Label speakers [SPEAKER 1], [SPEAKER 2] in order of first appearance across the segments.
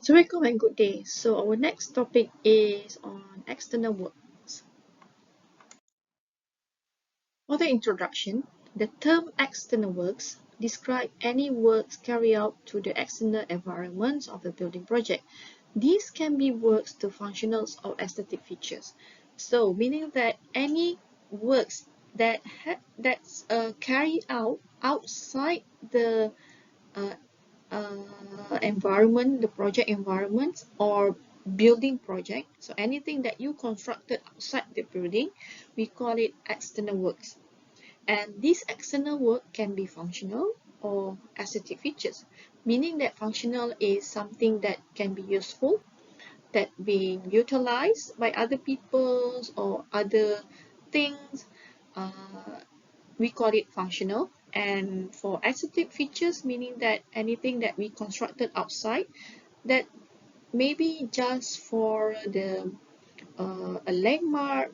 [SPEAKER 1] So welcome and good day. So our next topic is on external works. For the introduction, the term external works describe any works carried out to the external environments of the building project. These can be works to functionals or aesthetic features. So meaning that any works that's carried out outside the uh, environment, the project environment or building project. So anything that you constructed outside the building, we call it external works. And this external work can be functional or aesthetic features, meaning that functional is something that can be useful, that being utilized by other peoples or other things. Uh, we call it functional. And for aesthetic features, meaning that anything that we constructed outside that maybe just for the a landmark,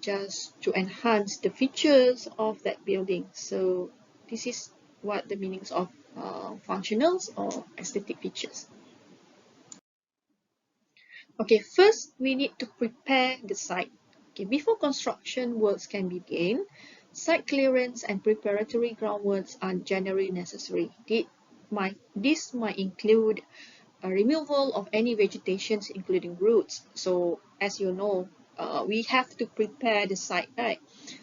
[SPEAKER 1] just to enhance the features of that building. So this is what the meanings of functionals or aesthetic features. Okay, first we need to prepare the site. Okay, before construction works can begin, site clearance and preparatory groundworks are generally necessary. This might include a removal of any vegetations, including roots. So, as you know, we have to prepare the site, right?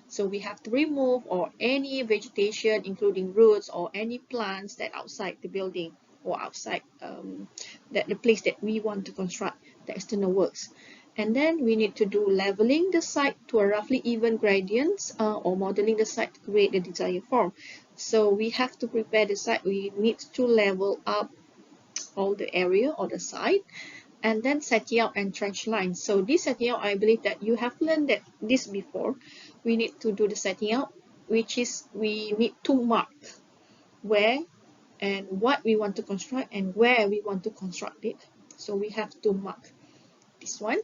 [SPEAKER 1] So we have to remove or any vegetation, including roots or any plants that outside the building or outside the place that we want to construct the external works. And then we need to do leveling the site to a roughly even gradients or modeling the site to create the desired form. So we have to prepare the site. We need to level up all the area or the site, and then setting out and trench lines. So this setting out, I believe that you have learned that this before. We need to do the setting out, which is we need to mark where and what we want to construct and where we want to construct it. So we have to mark this one.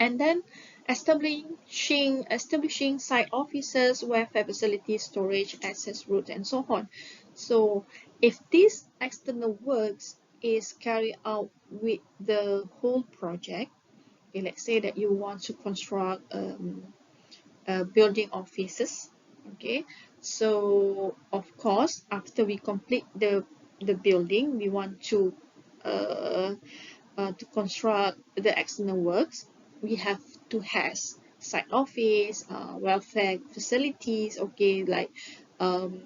[SPEAKER 1] And then establishing site offices, welfare facilities, storage, access routes, and so on. So if this external works is carried out with the whole project, okay, let's say that you want to construct building offices, okay, so of course after we complete the building, we want to construct the external works. We have to have site office, welfare facilities, okay, like um,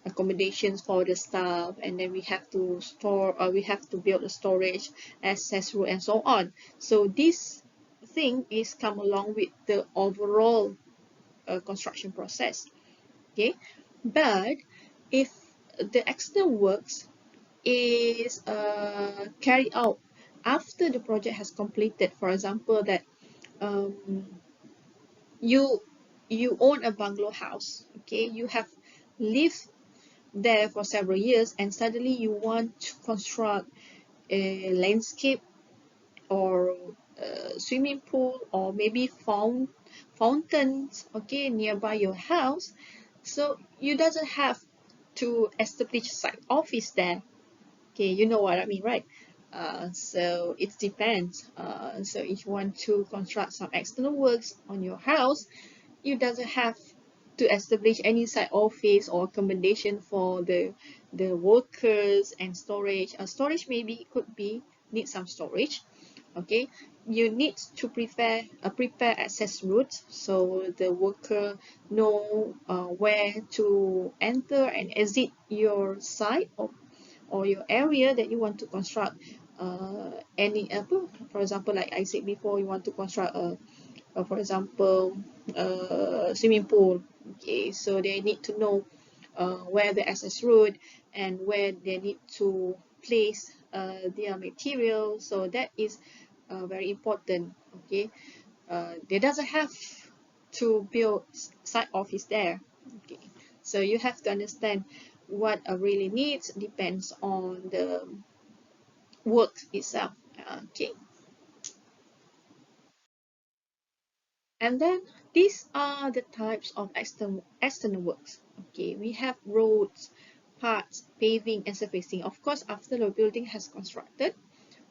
[SPEAKER 1] accommodations for the staff, and then we have to we have to build a storage, access road, and so on. So this thing is come along with the overall construction process, okay. But if the external works is carried out after the project has completed, for example that um, you you own a bungalow house, okay, you have lived there for several years, and suddenly you want to construct a landscape or a swimming pool or maybe fountains, okay, nearby your house. So you doesn't have to establish site office there. Okay, you know what I mean, right? So it depends. So if you want to construct some external works on your house, you doesn't have to establish any site office or accommodation for the workers and storage. Storage maybe could be need some storage. Okay, you need to prepare access routes so the worker know where to enter and exit your site or your area that you want to construct any for example, like I said before, you want to construct for example swimming pool, okay, so they need to know where the access road and where they need to place their material. So that is very important, okay. They doesn't have to build site office there, okay. So you have to understand what really needs depends on the work itself, okay. And then these are the types of external works, okay. We have roads, parts, paving, and surfacing. Of course, after the building has constructed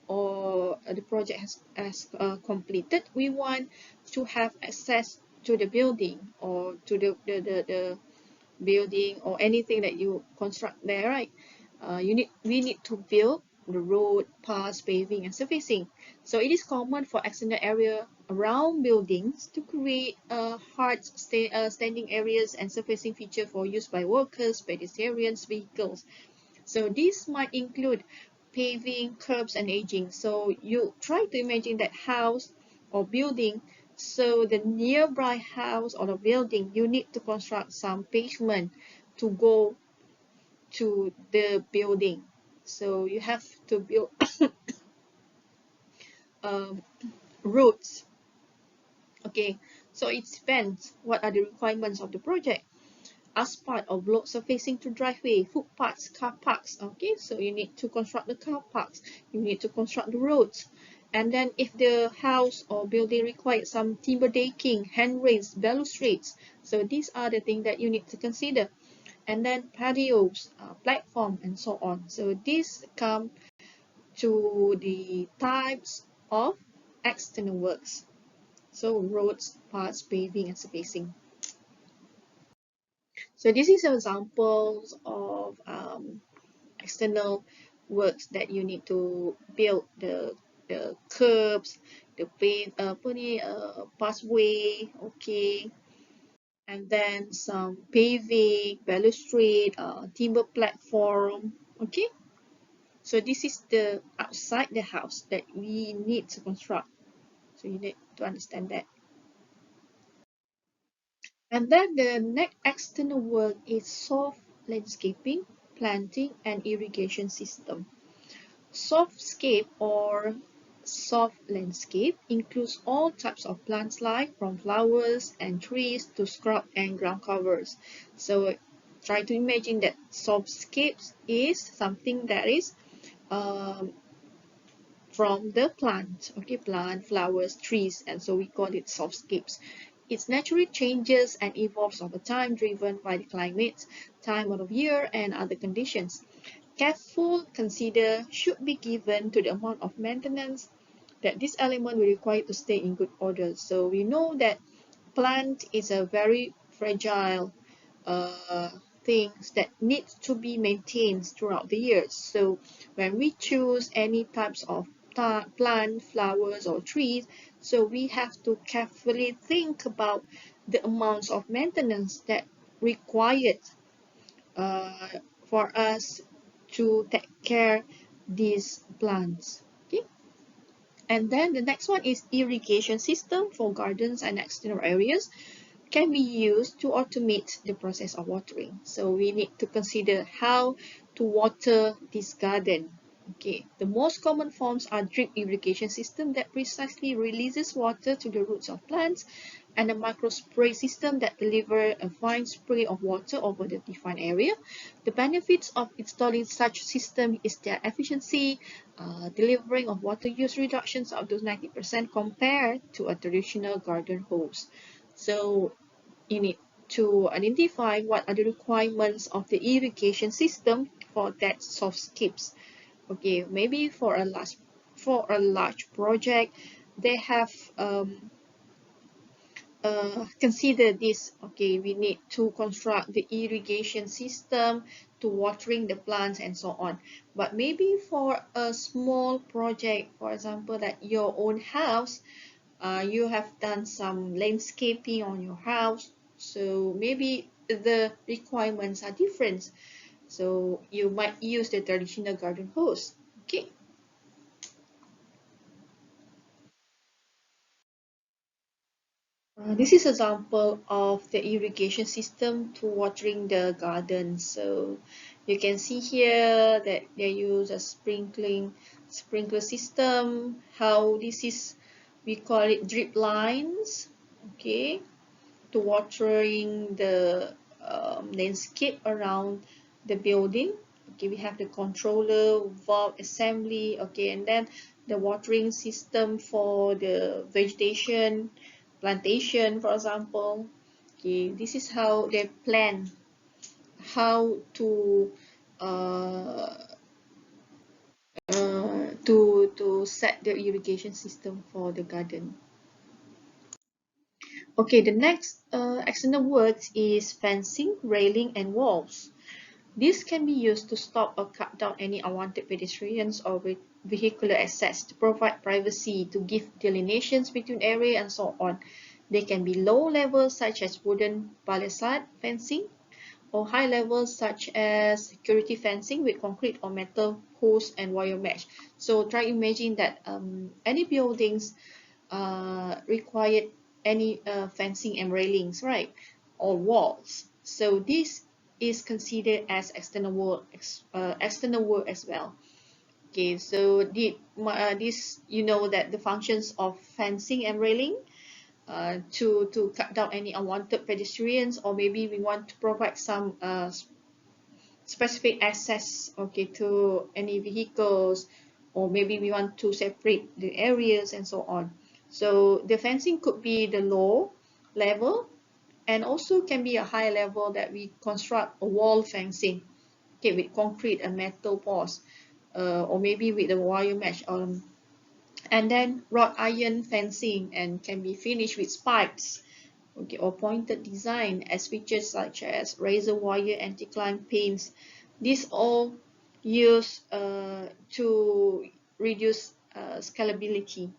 [SPEAKER 1] or the project has completed, we want to have access to the building or to the building or anything that you construct there, right? We need to build the road, paths, paving, and surfacing. So it is common for extended area around buildings to create standing areas and surfacing feature for use by workers, pedestrians, vehicles. So this might include paving, curbs, and aging. So you try to imagine that house or building. So the nearby house or the building, you need to construct some pavement to go to the building. So you have to build um, roads. Okay, so it depends what are the requirements of the project. Asphalt or block surfacing to driveway, footpaths, car parks. Okay, so you need to construct the car parks, you need to construct the roads. And then if the house or building requires some timber decking, handrails, balustrades, so these are the things that you need to consider. And then patios, platform, and so on. So these come to the types of external works. So roads, paths, paving, and surfacing. So this is examples of external works that you need to build the curbs, the pathway, okay, and then some paving, balustrade, timber platform, okay. So this is the outside the house that we need to construct. So you need to understand that. And then the next external work is soft landscaping, planting, and irrigation system. Softscape or soft landscape includes all types of plants like from flowers and trees to scrub and ground covers. So try to imagine that softscapes is something that is um, from the plant, okay, plant, flowers, trees, and so we call it softscapes. It naturally changes and evolves over time, driven by the climate, time of year, and other conditions. Careful consider should be given to the amount of maintenance that this element will require to stay in good order. So we know that plant is a very fragile uh, things that need to be maintained throughout the years. So when we choose any types of plant, flowers, or trees, so we have to carefully think about the amounts of maintenance that required uh, for us to take care these plants. Okay. And then the next one is irrigation system for gardens and external areas can be used to automate the process of watering. So we need to consider how to water this garden. Okay, the most common forms are drip irrigation system that precisely releases water to the roots of plants and a micro spray system that delivers a fine spray of water over the defined area. The benefits of installing such system is their efficiency, delivering of water use reductions up to 90% compared to a traditional garden hose. So you need to identify what are the requirements of the irrigation system for that softscapes. Okay, maybe for a large project, they have consider this. Okay, we need to construct the irrigation system to watering the plants and so on. But maybe for a small project, for example, that your own house, you have done some landscaping on your house, so maybe the requirements are different. So you might use the traditional garden hose. Okay. This is example of the irrigation system to watering the garden. So you can see here that they use a sprinkler system. How this is, we call it drip lines. Okay, to watering the landscape around the building. Okay, we have the controller, valve assembly, okay, and then the watering system for the vegetation, plantation, for example. Okay, this is how they plan how to uh, to set the irrigation system for the garden. Okay, the next external works is fencing, railing, and walls. This can be used to stop or cut down any unwanted pedestrians or vehicular access, to provide privacy, to give delineations between area, and so on. They can be low levels such as wooden palisade fencing, or high levels such as security fencing with concrete or metal posts and wire mesh. So try imagine that any buildings required any fencing and railings, right, or walls. So this is considered as external work as well. Okay, so this, you know, that the functions of fencing and railing, to cut down any unwanted pedestrians, or maybe we want to provide some specific access, okay, to any vehicles, or maybe we want to separate the areas and so on. So the fencing could be the low level, and also can be a high level that we construct a wall fencing, okay, with concrete and metal posts, or maybe with the wire mesh, and then wrought iron fencing, and can be finished with spikes, okay, or pointed design, as features such as razor wire anti-climb pins. These all used to reduce scalability.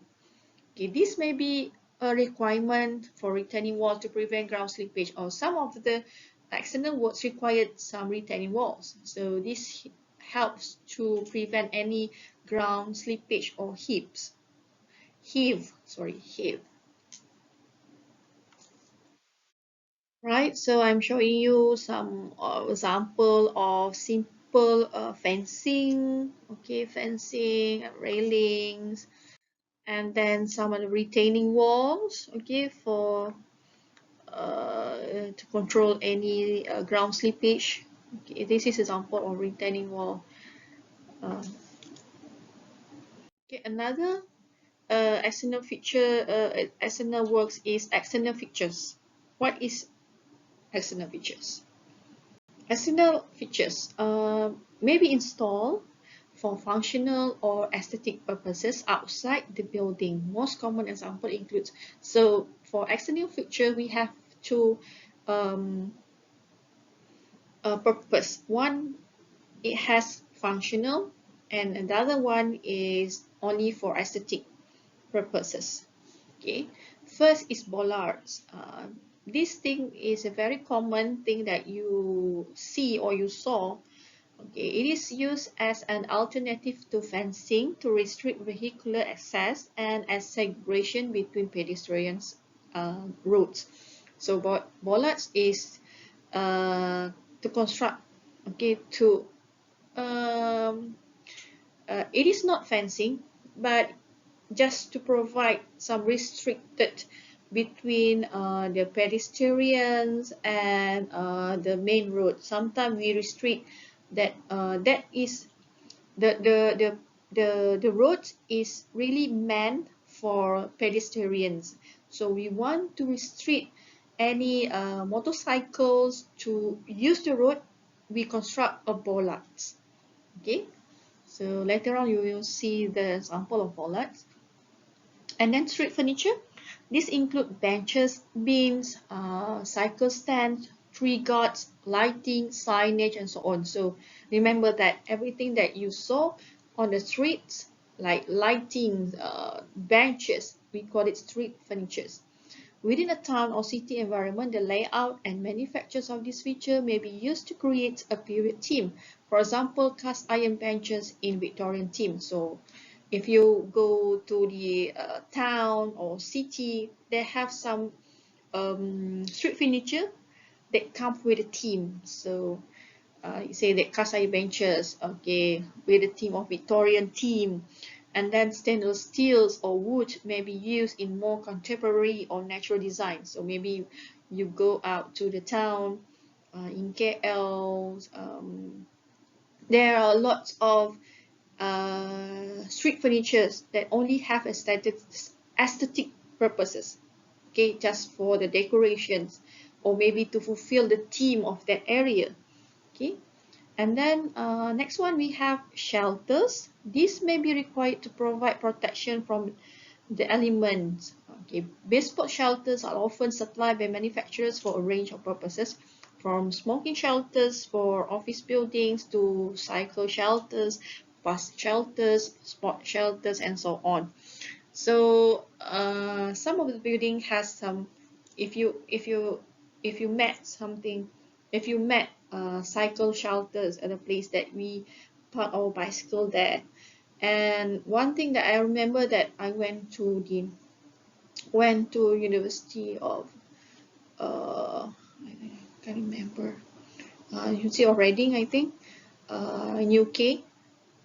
[SPEAKER 1] Okay, this may be a requirement for retaining wall to prevent ground slippage, or some of the external works required some retaining walls. So this helps to prevent any ground slippage or heave. Right, so I'm showing you some example of simple fencing, okay, fencing, railings, and then some of the retaining walls, okay, for to control any ground slippage. Okay, this is example of retaining wall. Uh, okay, another external works is external features. What is external features? External features may be installed for functional or aesthetic purposes outside the building. Most common example includes, so for external feature, we have two um, purpose. One, it has functional, and another one is only for aesthetic purposes. Okay, first is bollards. This thing is a very common thing that you see or you saw. Okay, it is used as an alternative to fencing to restrict vehicular access and as segregation between pedestrians roads. So bollards is to construct, okay, to um, it is not fencing, but just to provide some restricted between the pedestrians and the main road. Sometimes we restrict that that is the road is really meant for pedestrians. So we want to restrict any motorcycles to use the road. We construct a bollards. Okay. So later on you will see the example of bollards. And then street furniture. These include benches, beams, cycle stands, tree guards, lighting, signage, and so on. So remember that everything that you saw on the streets, like lighting, benches, we call it street furnitures. Within a town or city environment, the layout and manufactures of this feature may be used to create a period theme. For example, cast iron benches in Victorian theme. So if you go to the town or city, they have some street furniture that comes with a theme. So you say that cast iron benches, okay, with a theme of Victorian theme, and then stainless steels or wood may be used in more contemporary or natural design. So maybe you go out to the town in KL, there are lots of street furnitures that only have aesthetic purposes, okay, just for the decorations, or maybe to fulfill the theme of that area, okay. And then next one, we have shelters. This may be required to provide protection from the elements. Okay, bespoke shelters are often supplied by manufacturers for a range of purposes, from smoking shelters for office buildings to cycle shelters, bus shelters, sport shelters, and so on. So some of the building has some. If you met something, if you met cycle shelters at a place that we park our bicycle there. And one thing that I remember, that I went to University of I can't remember, University of Reading, I think, in UK.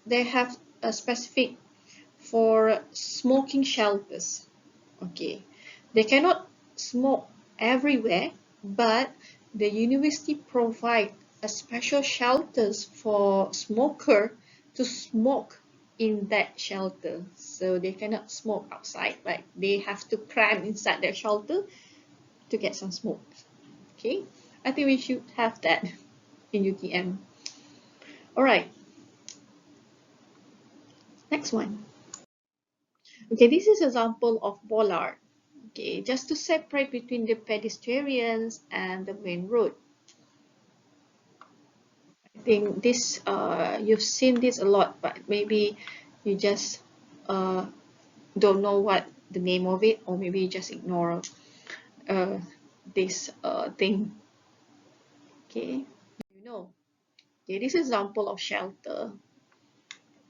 [SPEAKER 1] They have a specific for smoking shelters. Okay, they cannot smoke everywhere, but the university provide a special shelters for smoker to smoke in that shelter. So they cannot smoke outside, like they have to cram inside their shelter to get some smoke. Okay, I think we should have that in UTM. All right, next one. Okay, this is example of bollard. Okay, just to separate between the pedestrians and the main road. I think this you've seen this a lot, but maybe you just uh, don't know what the name of it, or maybe you just ignore uh, this thing. Okay, you know. Okay, this is example of shelter.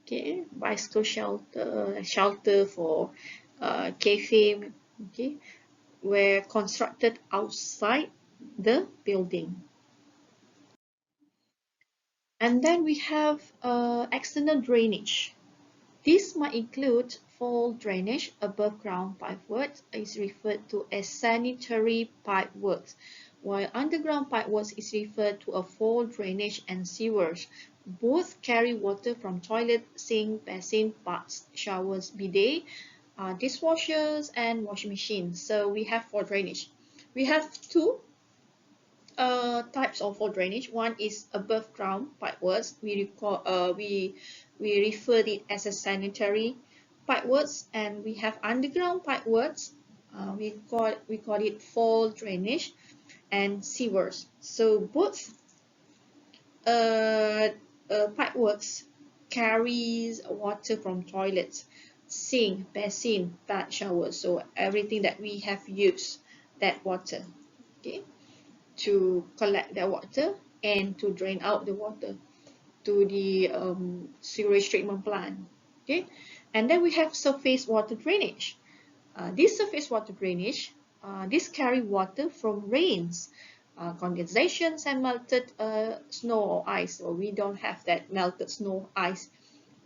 [SPEAKER 1] Okay, bicycle shelter, shelter for cafe. Okay, were constructed outside the building. And then we have external drainage. This might include fall drainage. Above ground pipework is referred to as sanitary pipeworks, while underground pipeworks is referred to a fall drainage and sewers. Both carry water from toilet, sink, basin, baths, showers, bidet, dishwashers, and washing machines. So we have fall drainage. We have two types of fall drainage. One is above ground pipeworks. We refer it as a sanitary pipeworks, and we have underground pipeworks. We call it fall drainage and sewers. So both uh, pipeworks carries water from toilets, sink, basin, bath, shower. So everything that we have used that water. Okay, to collect the water and to drain out the water to the sewage treatment plant. Okay, and then we have surface water drainage. This surface water drainage, this carry water from rains, condensations, and melted snow or ice. So we don't have that melted snow ice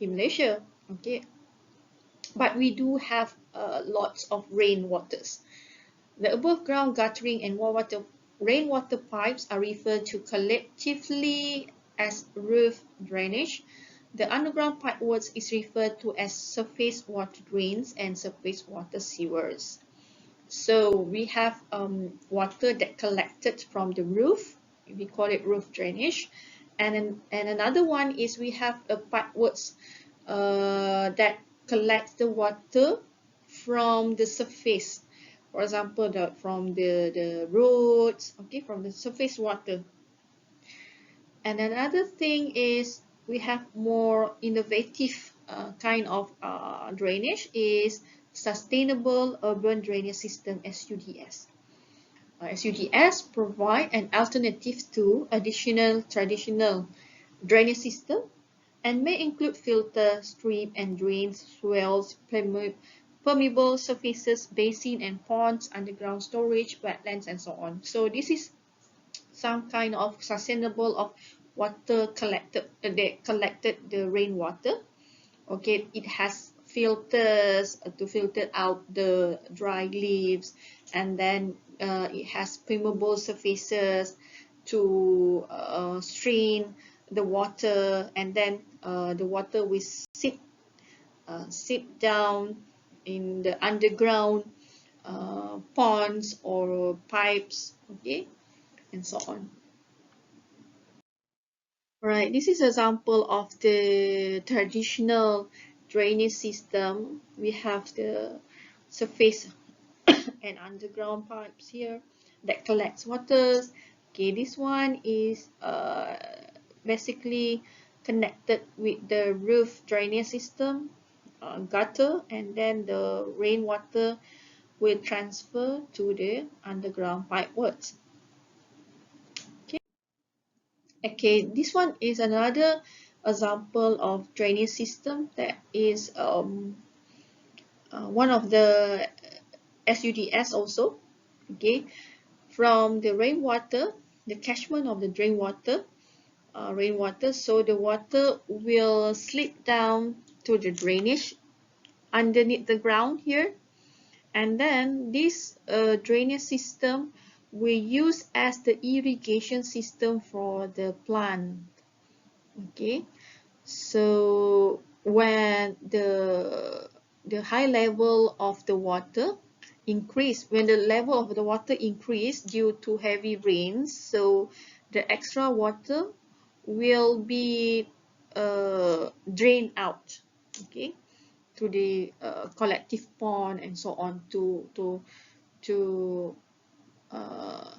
[SPEAKER 1] in Malaysia. Okay, but we do have lots of rain waters. The above ground guttering and rainwater pipes are referred to collectively as roof drainage. The underground pipeworks is referred to as surface water drains and surface water sewers. So we have water that collected from the roof. We call it roof drainage. And another one is we have a pipeworks that collects the water from the surface. For example, from the roads, okay, from the surface water. And another thing is we have more innovative kind of drainage is sustainable urban drainage system, SUDS. SUDS provide an alternative to additional traditional drainage system and may include filter, strip and drains, swales, permeable surfaces, basin and ponds, underground storage, wetlands, and so on. So this is some kind of sustainable of water collected. They collected the rainwater. Okay, it has filters to filter out the dry leaves, and then it has permeable surfaces to strain the water, and then the water will seep down in the underground ponds or pipes, okay, and so on. Right, this is example of the traditional drainage system. We have the surface and underground pipes here that collects waters. Okay, this one is basically connected with the roof drainage system, gutter, and then the rainwater will transfer to the underground pipe works. Okay, this one is another example of drainage system that is one of the SUDS also. Okay, from the rainwater, the catchment of the rainwater, so the water will slip down to the drainage underneath the ground here, and then this drainage system we use as the irrigation system for the plant. Okay, so when the high level of the water increase, when the level of the water increase due to heavy rains, so the extra water will be drained out, okay, to the collective pond and so on to uh,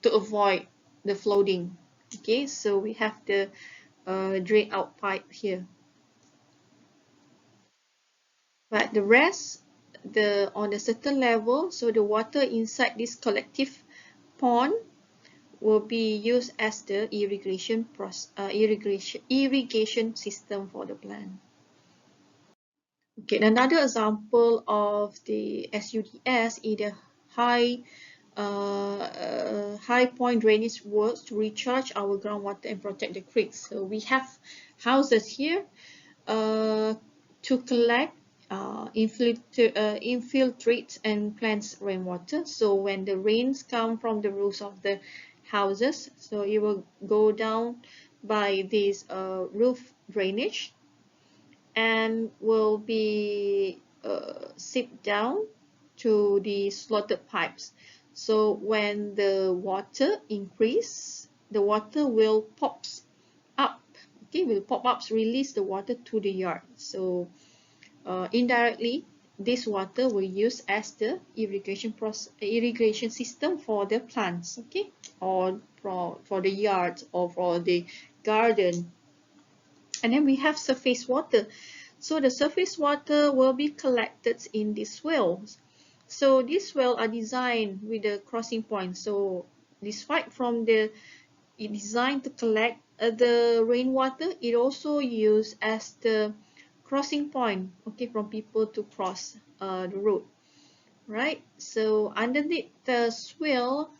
[SPEAKER 1] to avoid the flooding. Okay, so we have the drain out pipe here. But the rest, the on a certain level, so the water inside this collective pond will be used as the irrigation system for the plant. Okay, another example of the SUDS is the high point drainage works to recharge our groundwater and protect the creeks. So we have houses here uh, to collect infiltrate and plants rainwater. So when the rains come from the roofs of the houses, so it will go down by this roof drainage and will be seeped down to the slotted pipes. So when the water increase, the water will pops up. Okay, will pop up, release the water to the yard. So indirectly, this water will use as the irrigation system for the plants, okay, or for the yard or for the garden. And then we have surface water. So the surface water will be collected in these wells. So these wells are designed with a crossing point. So despite from the designed to collect the rainwater, it also used as the crossing point, okay, from people to cross the road, right? So underneath the swale,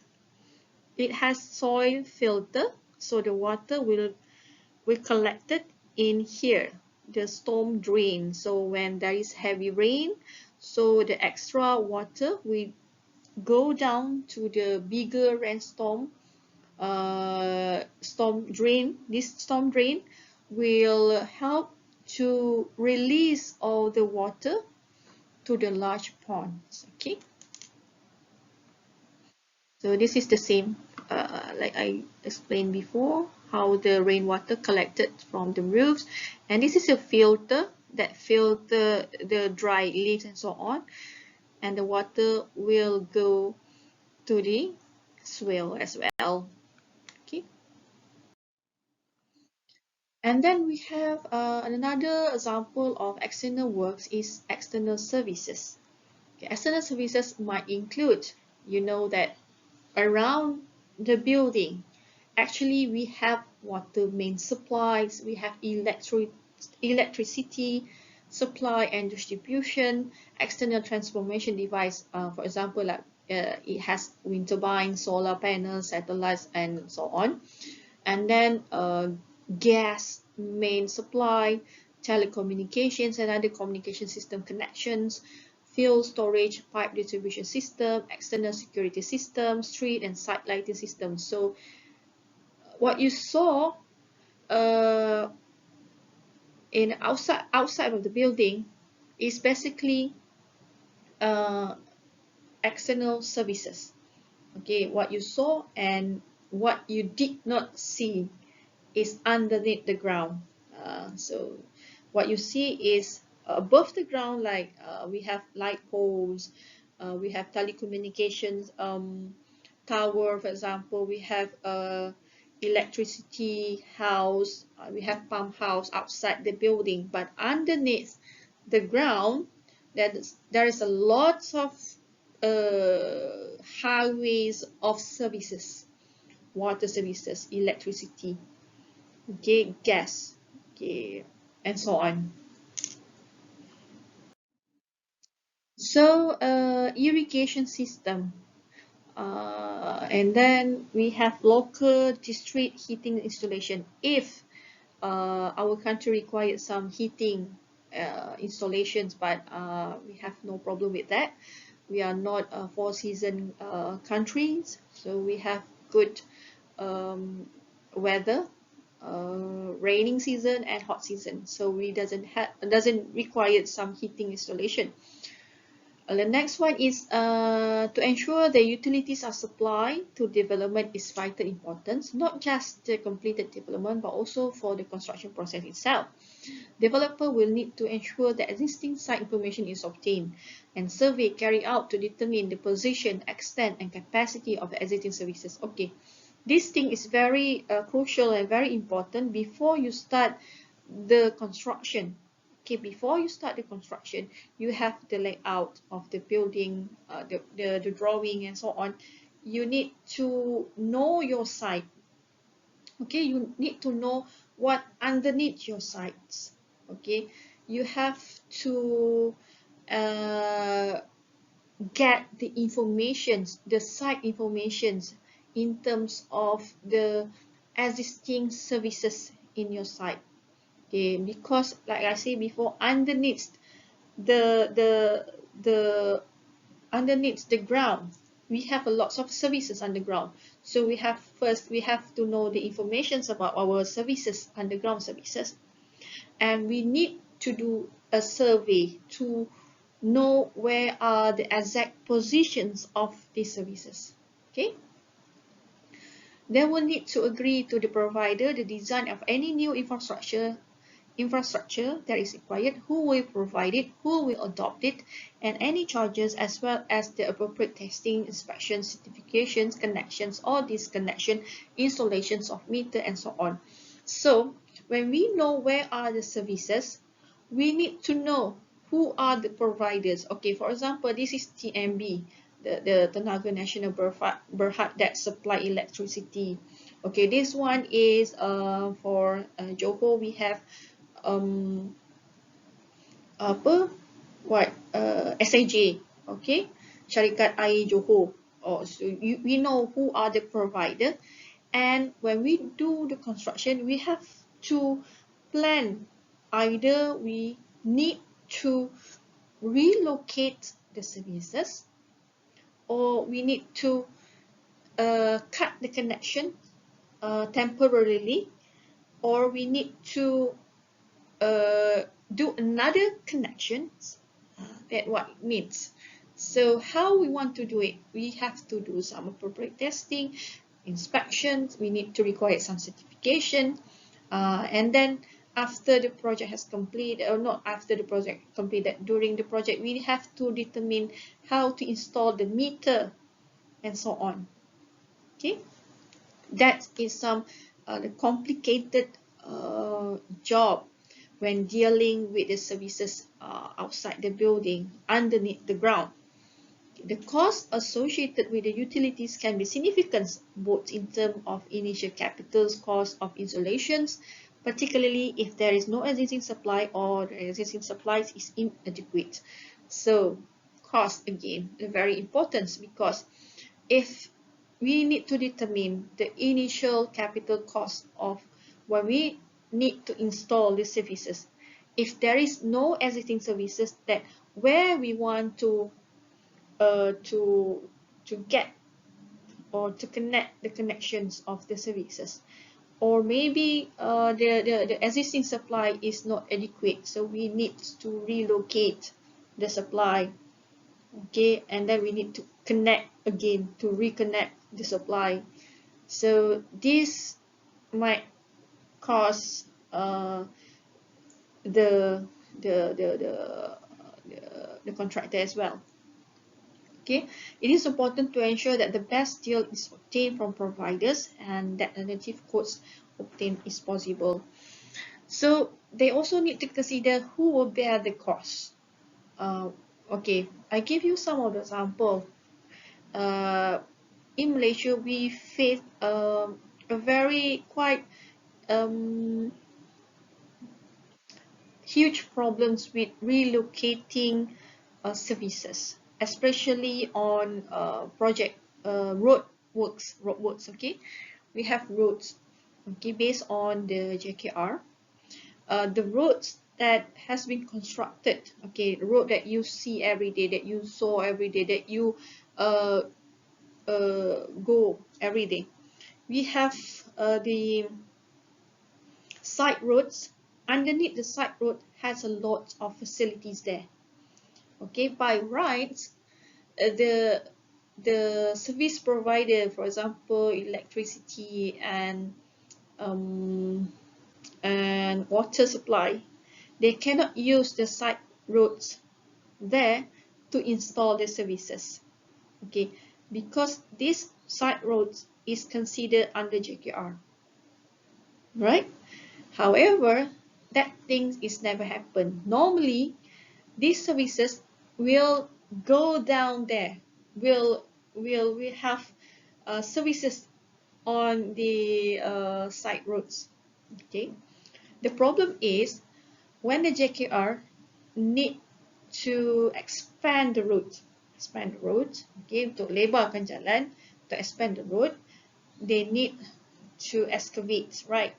[SPEAKER 1] it has soil filter, so the water will collected in here, the storm drain. So when there is heavy rain, so the extra water will go down to the bigger rainstorm storm drain. This storm drain will help to release all the water to the large ponds. Okay, so this is the same like I explained before, how the rainwater collected from the roofs, and this is a filter that filter the dry leaves and so on, and the water will go to the swale as well. Okay. And then we have another example of external works is external services. Okay, external services might include, you know, that around the building, actually we have water main supplies, we have electricity supply and distribution, external transformation device, for example, like it has wind turbines, solar panels, satellites, and so on. And then gas main supply, telecommunications and other communication system connections, fuel storage, pipe distribution system, external security system, street and site lighting system. So what you saw uh, in outside of the building is basically uh, external services. Okay, what you saw and what you did not see is underneath the ground. So what you see is above the ground, like we have light poles, we have telecommunications tower, for example, we have electricity house, we have pump house outside the building, but underneath the ground, there is a lot of highways of services, water services, electricity, okay, gas, okay, and so on. So irrigation system, and then we have local district heating installation. If our country requires some heating installations, but we have no problem with that. We are not a four-season countries, so we have good weather, raining season and hot season. So we doesn't require some heating installation. The next one is to ensure the utilities are supplied to development is vital importance, not just the completed development, but also for the construction process itself. Developer will need to ensure that existing site information is obtained and survey carried out to determine the position, extent, and capacity of the existing services. Okay, this thing is very crucial and very important before you start the construction. Okay, before you start the construction, you have the layout of the building, the drawing and so on. You need to know your site. Okay, you need to know what underneath your sites. Okay, you have to uh, get the informations, the site informations in terms of the existing services in your site. Okay, because like I said before, the underneath the ground, we have a lots of services underground. So we have to know the informations about our services, underground services, and we need to do a survey to know where are the exact positions of these services. Okay, they will need to agree to the provider the design of any new infrastructure that is required, who will provide it, who will adopt it, and any charges, as well as the appropriate testing, inspections, certifications, connections or disconnection, installations of meter, and so on. So when we know where are the services, we need to know who are the providers. Okay, for example, this is TNB, the Tenaga Nasional Berhad that supply electricity. Okay, this one is for Johor. We have um, apa SIJ, okay, Syarikat Air Johor. So we know who are the provider, and when we do the construction, we have to plan. Either we need to relocate the services, or we need to cut the connection temporarily, or we need to do another connections. That what it means. So how we want to do it? We have to do some appropriate testing, inspections. We need to require some certification, and then after the project has completed, or not after the project completed, during the project, we have to determine how to install the meter and so on. Okay, that is some the complicated job when dealing with the services outside the building, underneath the ground. The cost associated with the utilities can be significant, both in terms of initial capital cost of installations, particularly if there is no existing supply or the existing supplies is inadequate. So cost again very important, because if we need to determine the initial capital cost of when we need to install the services. If there is no existing services, that where we want uh, to to get or to connect the connections of the services, or maybe the existing supply is not adequate, so we need to relocate the supply. Okay, and then we need to connect again to reconnect the supply. So this might cost the the the the, the contractor as well. Okay, it is important to ensure that the best deal is obtained from providers and that alternative quotes obtained is possible. So they also need to consider who will bear the cost. Uh, okay, I give you some of the example. Uh, in Malaysia, we face a very quite um, huge problems with relocating services, especially on project road works. Okay, we have roads. Okay, based on the JKR, the roads that has been constructed. Okay, the road that you see every day, that you saw every day, that you uh, go every day. We have the side roads. Underneath the side road has a lot of facilities there. Okay, by rights, the service provider, for example, electricity um, and water supply, they cannot use the side roads there to install the services. Okay, because this side roads is considered under JKR, right? However, that thing is never happened. Normally, these services will go down there. Will have services on the side roads. Okay. The problem is when the JKR need to expand the road. Okay, untuk lebarkan jalan, to expand the road, they need to excavate, right?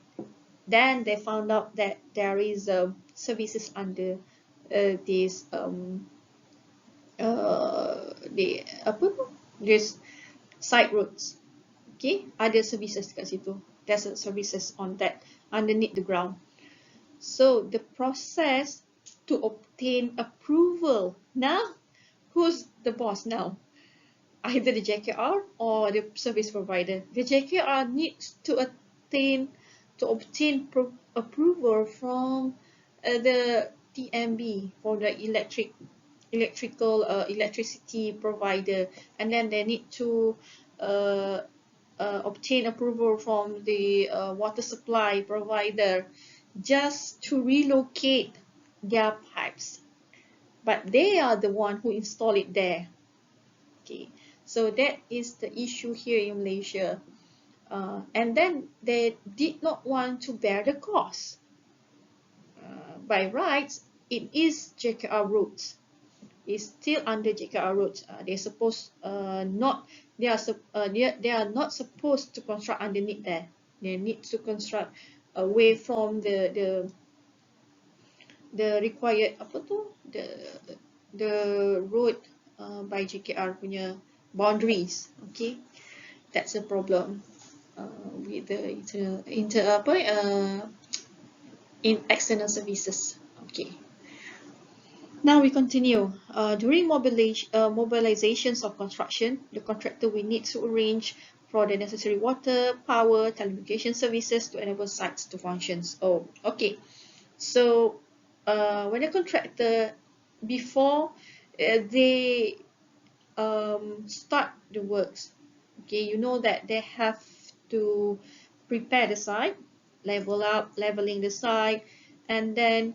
[SPEAKER 1] Then they found out that there is services under this the apa tu, this side roads. Okay, ada services kat situ. There's a services on that underneath the ground. So the process to obtain approval now, who's the boss now? Either the JKR or the service provider. The JKR needs to obtain approval from the TMB, for the electricity provider, and then they need to uh, obtain approval from the water supply provider just to relocate their pipes. But they are the one who install it there. Okay, so that is the issue here in Malaysia. And then they did not want to bear the cost. By rights, it is JKR roads. It's still under JKR roads. They're supposed not. They are not supposed to construct underneath there. They need to construct away from the required apa tu, the road by JKR punya boundaries. Okay, that's a problem with the in external services. Okay. Now we continue. During mobilizations of construction, the contractor will need to arrange for the necessary water, power, telecommunication services to enable sites to function. Oh, okay. So when a contractor, before they start the works, okay, you know that they have to prepare the site, leveling the site, and then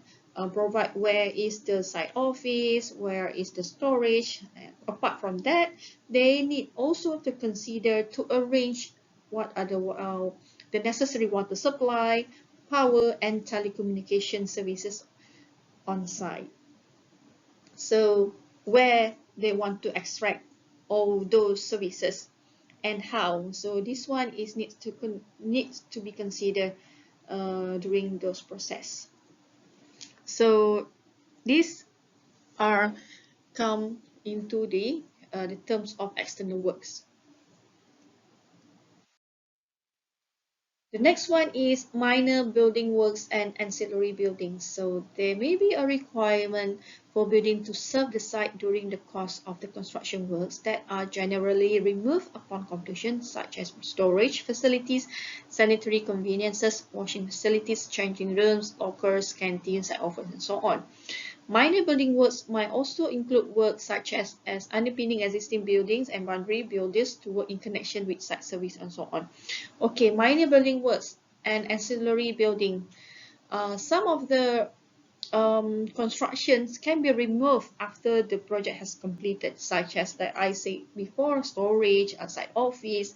[SPEAKER 1] provide where is the site office, where is the storage. Apart from that, they need also to consider to arrange what are the necessary water supply, power, and telecommunication services on site. So where they want to extract all those services and how. So this one is needs to be considered during those process. So these are come into the terms of external works. The next one is minor building works and ancillary buildings. So there may be a requirement for building to serve the site during the course of the construction works that are generally removed upon completion, such as storage facilities, sanitary conveniences, washing facilities, changing rooms, lockers, canteens, site office, and so on. Minor building works might also include work such as underpinning existing buildings and boundary buildings to work in connection with site service and so on. Okay, minor building works and ancillary building. Some of the constructions can be removed after the project has completed, such as like I said before, storage, site office,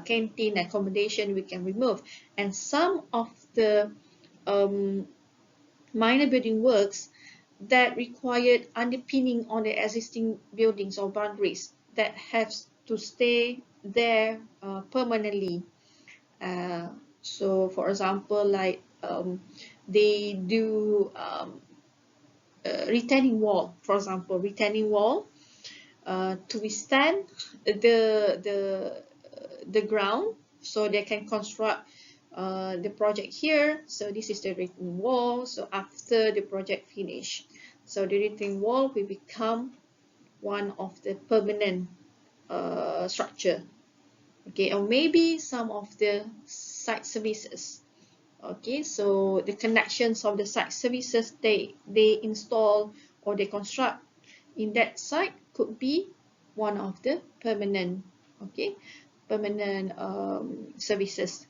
[SPEAKER 1] canteen, accommodation we can remove. And some of the um, minor building works that required underpinning on the existing buildings or boundaries that have to stay there permanently. So, for example, like they do retaining wall, for example, retaining wall to withstand the ground, so they can construct the project here. So this is the retaining wall. So after the project finish, so the retaining wall will become one of the permanent structure. Okay, or maybe some of the site services. Okay, so the connections of the site services they install or they construct in that site could be one of the permanent, okay, permanent services.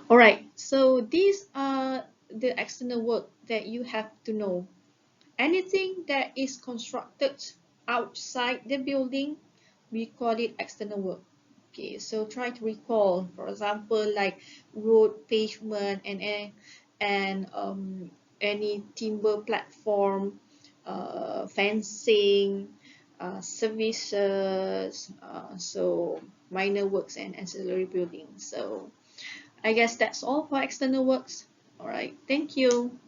[SPEAKER 1] All right, so these are the external work that you have to know. Anything that is constructed outside the building, we call it external work. Okay, so try to recall, for example, like road, pavement, and any timber platform, fencing, services, so minor works and ancillary buildings. So I guess that's all for external works. All right, thank you.